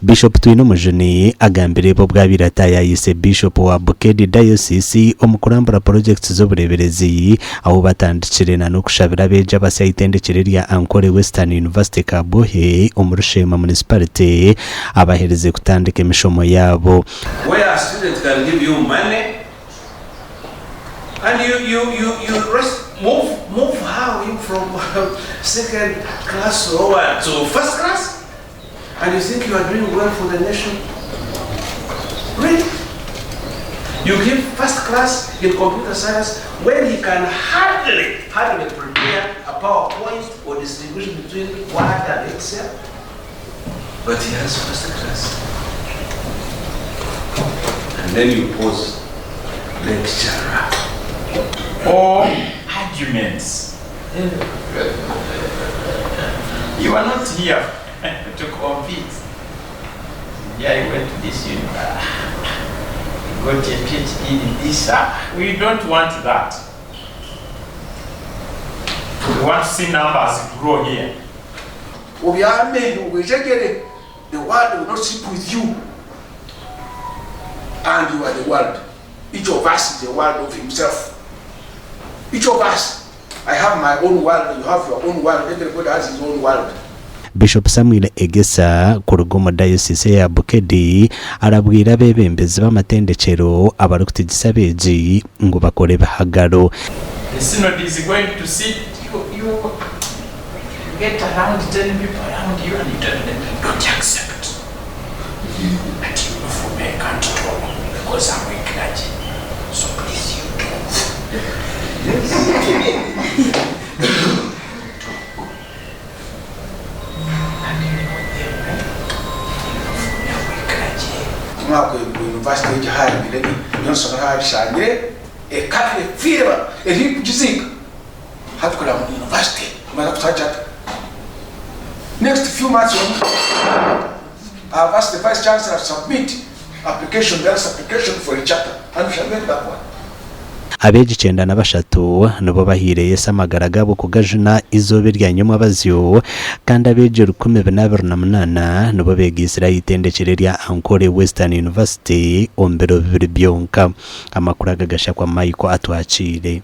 Bishopu Twinomujuni Agambireeba bwabirata yayise Bishopu wa Bukedi Diocese omukurambura projects z'obureberezi aho batandikire n'okushabira beja basayitendekere lya Ankole Western University Kabohe omu Sheema municipality abahereze kutandika emishomo yabo. Where a student can give you money and you move how you from second class over to first class. And you think you are doing well for the nation? Really? You give first class in computer science when he can hardly prepare a PowerPoint or distribution between Word and Excel. But he has first class. And then you pose lecturer. Or arguments. You are not here to compete. Yeah, I went to this university. Got a PhD in this. We don't want that. We want to see numbers grow here. The world will not sleep with you. And you are the world. Each of us is the world of himself. Each of us. I have my own world, you have your own world, everybody has his own world. Bishop Samuel Egesa kurugomo diocese ya Bukedi arabwira bebembezi b'amatendekero abarukutse beji ngo bakore bahagaro. The synod is going to sit you get around 10 people around you and you tell them don't accept. And you know for me I can't talk because I'm a clergy. So please you Mwako Yunivasite Ageihangwe yonsona habishanye ekale firma eri kujizika hatukora mu Yunivasite maza kutacha next few months I've asked the vice chancellor to submit application for a charter and we shall get that one. Abeji 93 nubo bahireye samagara gabo kugajuna izobe rya nyuma bazyo kandi abeje 2028 nubo begisira itendekere lya Ankole Western University ombero bibiri byonka amakuru agagasha kwa Michael atwacire.